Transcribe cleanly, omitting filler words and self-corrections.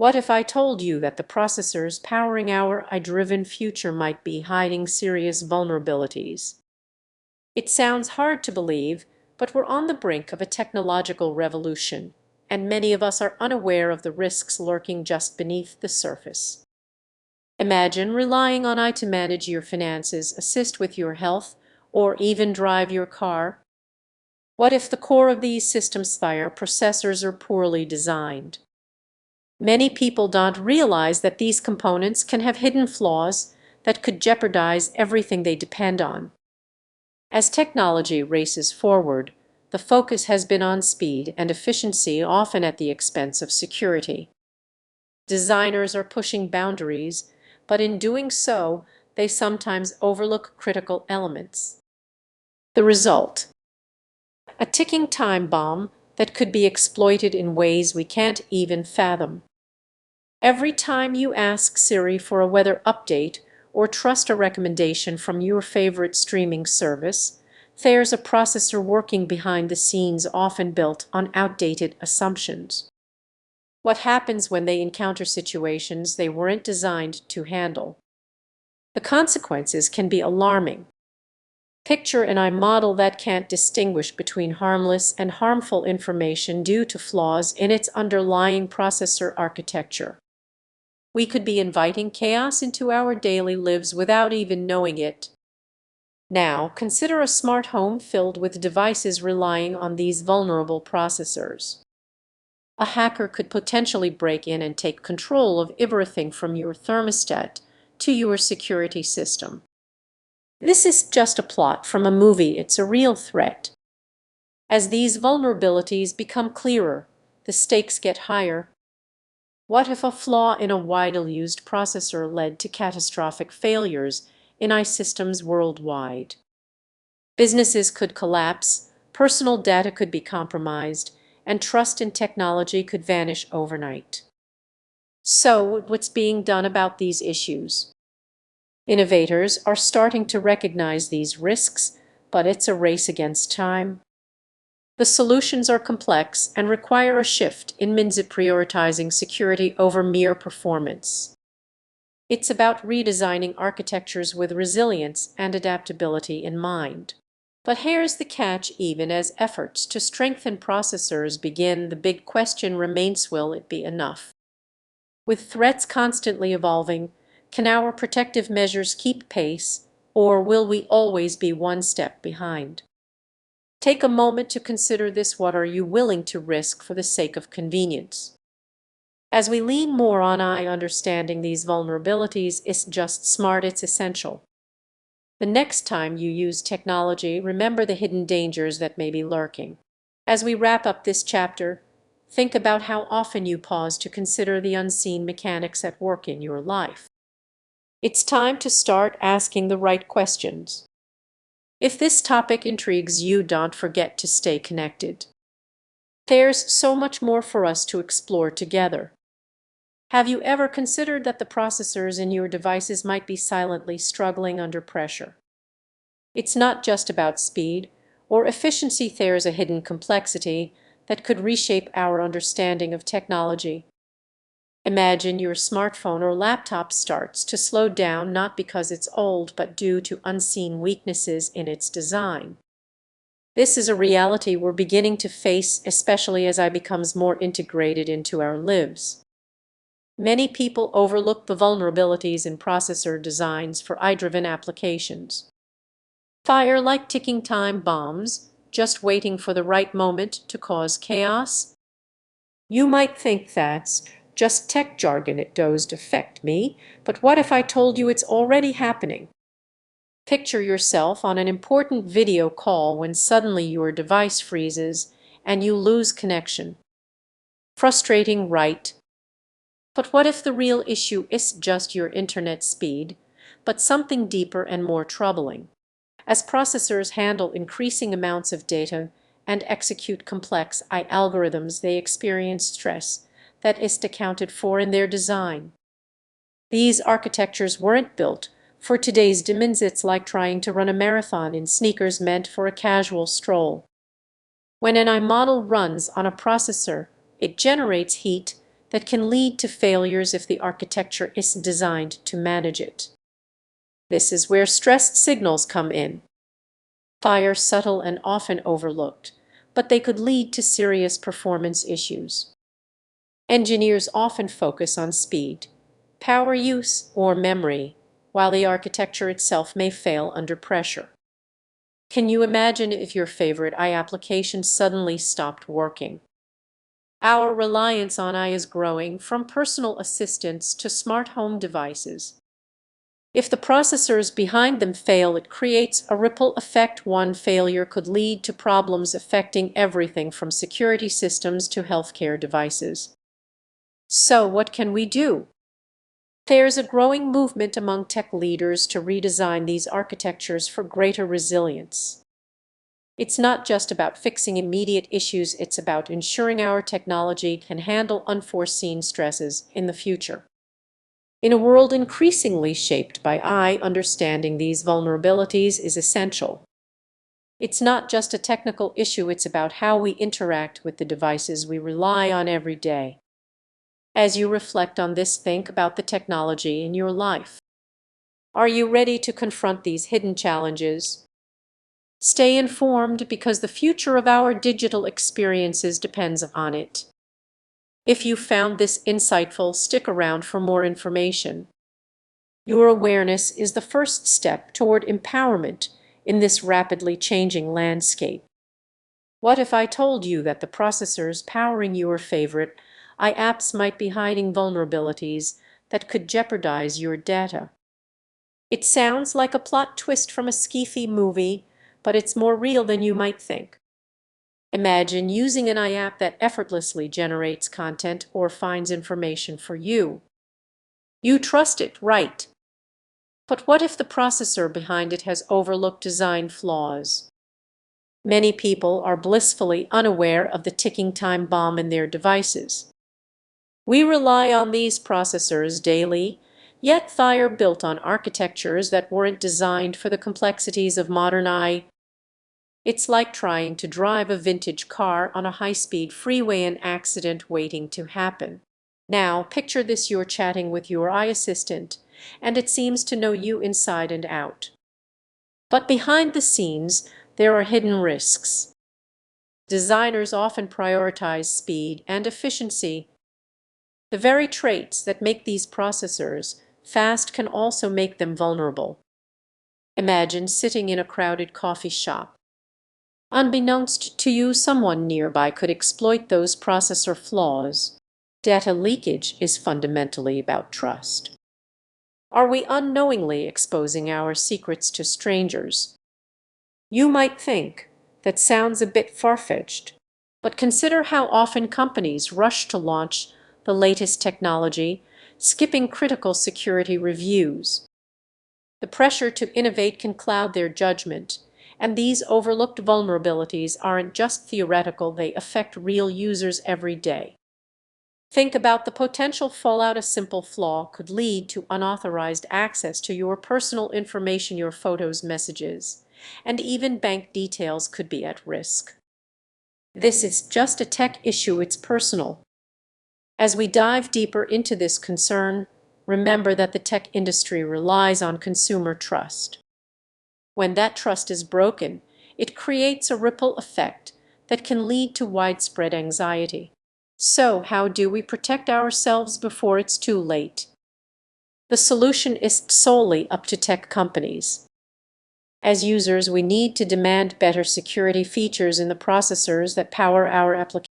What if I told you that the processors powering our AI-driven future might be hiding serious vulnerabilities? It sounds hard to believe, but we're on the brink of a technological revolution, and many of us are unaware of the risks lurking just beneath the surface. Imagine relying on AI to manage your finances, assist with your health, or even drive your car. What if the core of these systems fire, processors are poorly designed? Many people don't realize that these components can have hidden flaws that could jeopardize everything they depend on. As technology races forward, the focus has been on speed and efficiency, often at the expense of security. Designers are pushing boundaries, but in doing so, they sometimes overlook critical elements. The result: a ticking time bomb that could be exploited in ways we can't even fathom. Every time you ask Siri for a weather update or trust a recommendation from your favorite streaming service, there's a processor working behind the scenes, often built on outdated assumptions. What happens when they encounter situations they weren't designed to handle? The consequences can be alarming. Picture an AI model that can't distinguish between harmless and harmful information due to flaws in its underlying processor architecture. We could be inviting chaos into our daily lives without even knowing it. Now, consider a smart home filled with devices relying on these vulnerable processors. A hacker could potentially break in and take control of everything from your thermostat to your security system. This is just a plot from a movie, it's a real threat. As these vulnerabilities become clearer, the stakes get higher. What if a flaw in a widely used processor led to catastrophic failures in AI systems worldwide? Businesses could collapse, personal data could be compromised, and trust in technology could vanish overnight. So, what's being done about these issues? Innovators are starting to recognize these risks, but it's a race against time. The solutions are complex and require a shift in mindset, prioritizing security over mere performance. It's about redesigning architectures with resilience and adaptability in mind. But here's the catch: even as efforts to strengthen processors begin, the big question remains: will it be enough? With threats constantly evolving, can our protective measures keep pace, or will we always be one step behind? Take a moment to consider this. What are you willing to risk for the sake of convenience? As we lean more on AI, understanding these vulnerabilities isn't just smart, it's essential. The next time you use technology, remember the hidden dangers that may be lurking. As we wrap up this chapter, think about how often you pause to consider the unseen mechanics at work in your life. It's time to start asking the right questions. If this topic intrigues you, don't forget to stay connected. There's so much more for us to explore together. Have you ever considered that the processors in your devices might be silently struggling under pressure? It's not just about speed or efficiency, there's a hidden complexity that could reshape our understanding of technology. Imagine your smartphone or laptop starts to slow down, not because it's old, but due to unseen weaknesses in its design. This is a reality we're beginning to face, especially as AI becomes more integrated into our lives. Many people overlook the vulnerabilities in processor designs for AI-driven applications. Fire like ticking time bombs, just waiting for the right moment to cause chaos. You might think that's just tech jargon, it doesn't affect me, but what if I told you it's already happening? Picture yourself on an important video call when suddenly your device freezes and you lose connection. Frustrating, right? But what if the real issue isn't just your internet speed, but something deeper and more troubling? As processors handle increasing amounts of data and execute complex AI algorithms, they experience stress that isn't accounted for in their design. These architectures weren't built for today's demands. It's like trying to run a marathon in sneakers meant for a casual stroll. When an AI model runs on a processor, it generates heat, that can lead to failures if the architecture isn't designed to manage it. This is where stress signals come in. Fire subtle and often overlooked, but they could lead to serious performance issues. Engineers often focus on speed, power use, or memory, while the architecture itself may fail under pressure. Can you imagine if your favorite AI application suddenly stopped working? Our reliance on AI is growing, from personal assistants to smart home devices. If the processors behind them fail, it creates a ripple effect. One failure could lead to problems affecting everything from security systems to healthcare devices. So, what can we do? There's a growing movement among tech leaders to redesign these architectures for greater resilience. It's not just about fixing immediate issues, it's about ensuring our technology can handle unforeseen stresses in the future. In a world increasingly shaped by AI, understanding these vulnerabilities is essential. It's not just a technical issue, it's about how we interact with the devices we rely on every day. As you reflect on this, think about the technology in your life. Are you ready to confront these hidden challenges? Stay informed, because the future of our digital experiences depends on it. If you found this insightful, stick around for more information. Your awareness is the first step toward empowerment in this rapidly changing landscape. What if I told you that the processors powering your favorite AI apps might be hiding vulnerabilities that could jeopardize your data? It sounds like a plot twist from a sci-fi movie, but it's more real than you might think. Imagine using an AI app that effortlessly generates content or finds information for you. You trust it, right? But what if the processor behind it has overlooked design flaws? Many people are blissfully unaware of the ticking time bomb in their devices. We rely on these processors daily, yet they are built on architectures that weren't designed for the complexities of modern AI. It's like trying to drive a vintage car on a high-speed freeway, an accident waiting to happen. Now, picture this: you're chatting with your AI assistant, and it seems to know you inside and out. But behind the scenes, there are hidden risks. Designers often prioritize speed and efficiency. The very traits that make these processors fast can also make them vulnerable. Imagine sitting in a crowded coffee shop. Unbeknownst to you, someone nearby could exploit those processor flaws. Data leakage is fundamentally about trust. Are we unknowingly exposing our secrets to strangers? You might think that sounds a bit far-fetched, but consider how often companies rush to launch the latest technology, skipping critical security reviews. The pressure to innovate can cloud their judgment, and these overlooked vulnerabilities aren't just theoretical, they affect real users every day. Think about the potential fallout. A simple flaw could lead to unauthorized access to your personal information, your photos, messages, and even bank details could be at risk. This is just a tech issue, it's personal. As we dive deeper into this concern, remember that the tech industry relies on consumer trust. When that trust is broken, it creates a ripple effect that can lead to widespread anxiety. So, how do we protect ourselves before it's too late? The solution is solely up to tech companies. As users, we need to demand better security features in the processors that power our applications.